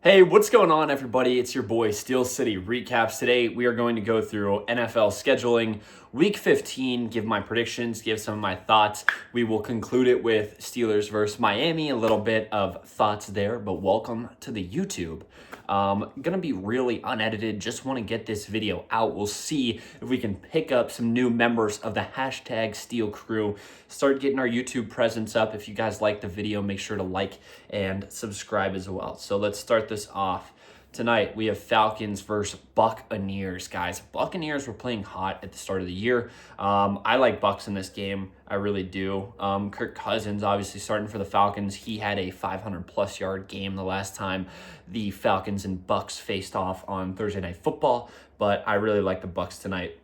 Hey, what's going on, everybody? It's your boy Steel City Recaps. Today, we are going to go through NFL scheduling, Week 15, give my predictions, give some of my thoughts. We will conclude it with Steelers versus Miami, a little bit of thoughts there, but welcome to the YouTube. Gonna be really unedited, just want to get this video out. We'll see if we can pick up some new members of the hashtag Steel Crew, start getting our YouTube presence up. If you guys like the video, make sure to like and subscribe as well. So let's start this off. Tonight, we have Falcons versus Buccaneers, guys. Buccaneers were playing hot at the start of the year. I like Bucs in this game. I really do. Kirk Cousins, obviously, starting for the Falcons. He had a 500-plus yard game the last time the Falcons and Bucs faced off on Thursday Night Football, but I really like the Bucs tonight.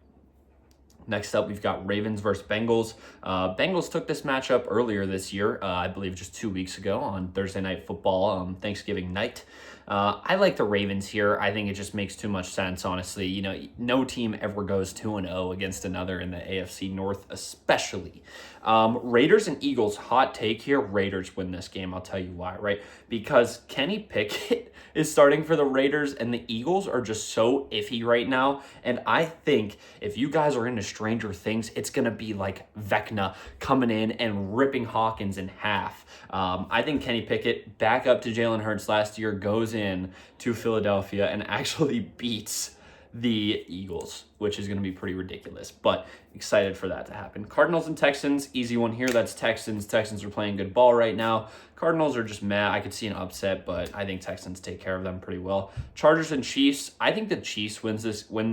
Next up, we've got Ravens versus Bengals. Bengals took this matchup earlier this year, I believe just 2 weeks ago on Thursday Night Football, Thanksgiving night. I like the Ravens here. I think it just makes too much sense, honestly. You know, no team ever goes 2-0 against another in the AFC North, especially. Raiders and Eagles, hot take here. Raiders win this game. I'll tell you why, right? Because Kenny Pickett is starting for the Raiders, and the Eagles are just so iffy right now. And I think if you guys are into Stranger Things, it's going to be like Vecna coming in and ripping Hawkins in half. I think Kenny Pickett, back up to Jalen Hurts last year, goes in to Philadelphia and actually beats the Eagles, which is going to be pretty ridiculous, but excited for that to happen. Cardinals and Texans, easy one here. That's Texans. Texans are playing good ball right now. Cardinals are just meh. I could see an upset, but I think Texans take care of them pretty well. Chargers and Chiefs, I think the Chiefs win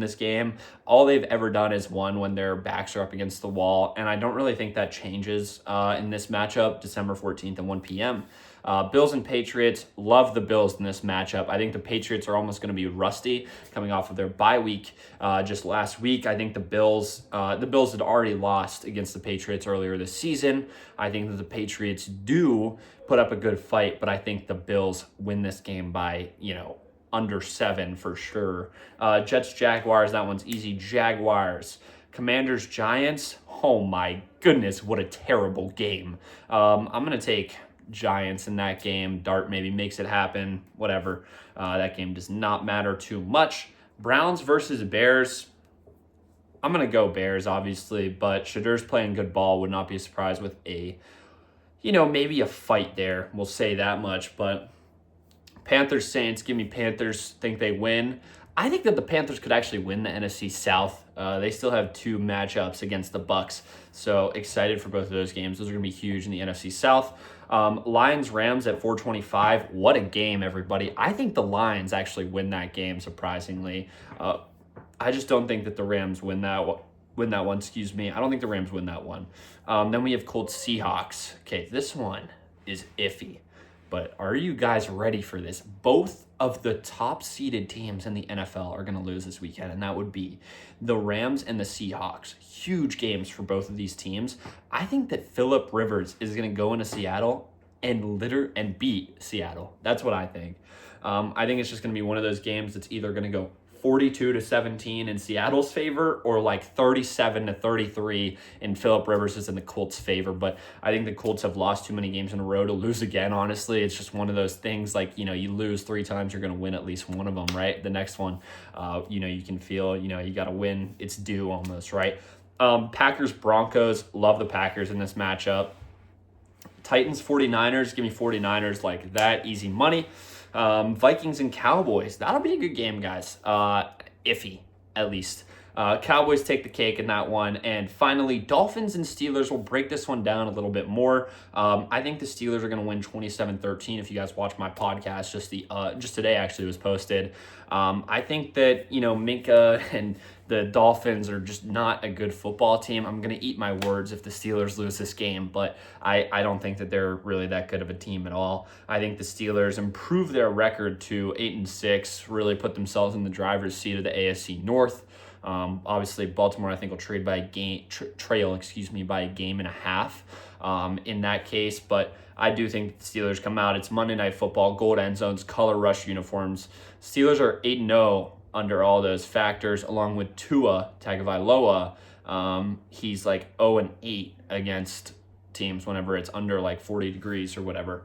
this game. All they've ever done is won when their backs are up against the wall, and I don't really think that changes in this matchup, December 14th at 1 p.m. Bills and Patriots, love the Bills in this matchup. I think the Patriots are almost going to be rusty coming off of their bye week just last week. I think the Bills had already lost against the Patriots earlier this season. I think that the Patriots do put up a good fight, but I think the Bills win this game by, under 7 for sure. Jets, Jaguars, that one's easy. Jaguars. Commanders, Giants, oh my goodness, what a terrible game. I'm going to take Giants in that game. Dart maybe makes it happen, whatever. That game does not matter too much. Browns versus Bears. I'm going to go Bears, obviously, but Shadur's playing good ball. Would not be surprised with maybe a fight there. We'll say that much, but Panthers, Saints, give me Panthers. Think they win. I think that the Panthers could actually win the NFC South. They still have 2 matchups against the Bucs, so excited for both of those games. Those are going to be huge in the NFC South. Lions, Rams at 425. What a game, everybody. I think the Lions actually win that game, surprisingly. I just don't think that the Rams win that one. I don't think the Rams win that one. Then we have Colts, Seahawks. Okay, this one is iffy, but are you guys ready for this? Both of the top-seeded teams in the NFL are going to lose this weekend, and that would be the Rams and the Seahawks. Huge games for both of these teams. I think that Phillip Rivers is going to go into Seattle and beat Seattle. That's what I think. I think it's just going to be one of those games that's either going to go 42-17 in Seattle's favor or like 37-33 in Phillip Rivers' in the Colts' favor. But I think the Colts have lost too many games in a row to lose again, honestly. It's just one of those things like, you lose 3 times, you're going to win at least one of them, right? The next one, you can feel, you got to win. It's due almost, right? Packers, Broncos, love the Packers in this matchup. Titans, 49ers, give me 49ers like that, easy money. Vikings and Cowboys. That'll be a good game, guys. Iffy, at least. Cowboys take the cake in that one. And finally, Dolphins and Steelers will break this one down a little bit more. I think the Steelers are going to win 27-13. If you guys watch my podcast, just today actually was posted. I think that, Minka and the Dolphins are just not a good football team. I'm going to eat my words if the Steelers lose this game, but I don't think that they're really that good of a team at all. I think the Steelers improve their record to 8-6, really put themselves in the driver's seat of the AFC North. Obviously, Baltimore, I think, will trail by a game and a half in that case. But I do think the Steelers come out. It's Monday Night Football, gold end zones, color rush uniforms. Steelers are 8-0 under all those factors, along with Tua Tagovailoa. He's like 0-8 against teams whenever it's under like 40 degrees or whatever.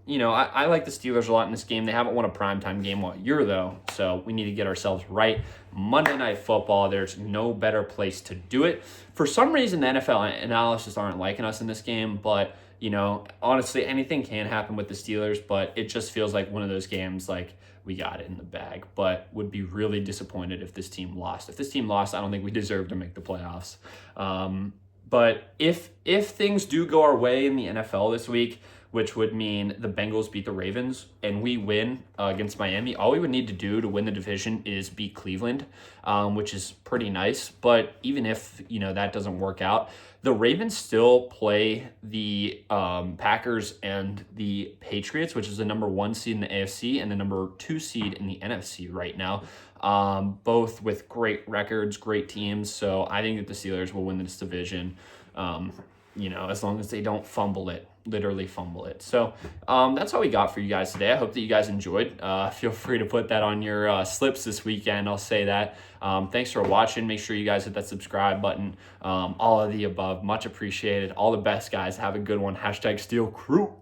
I like the Steelers a lot in this game. They haven't won a primetime game all year, though, so we need to get ourselves right. Monday Night Football, there's no better place to do it. For some reason, the NFL analysts aren't liking us in this game, but, honestly, anything can happen with the Steelers, but it just feels like one of those games, like, we got it in the bag, but would be really disappointed if this team lost. If this team lost, I don't think we deserve to make the playoffs. But if things do go our way in the NFL this week, which would mean the Bengals beat the Ravens and we win against Miami, all we would need to do to win the division is beat Cleveland, which is pretty nice. But even if, that doesn't work out, the Ravens still play the Packers and the Patriots, which is the number 1 seed in the AFC and the number 2 seed in the NFC right now. Both with great records, great teams. So I think that the Steelers will win this division, as long as they don't literally fumble it. So that's all we got for you guys today. I hope that you guys enjoyed. Feel free to put that on your slips this weekend. I'll say that. Thanks for watching. Make sure you guys hit that subscribe button. All of the above. Much appreciated. All the best, guys. Have a good one. #SteelCrew.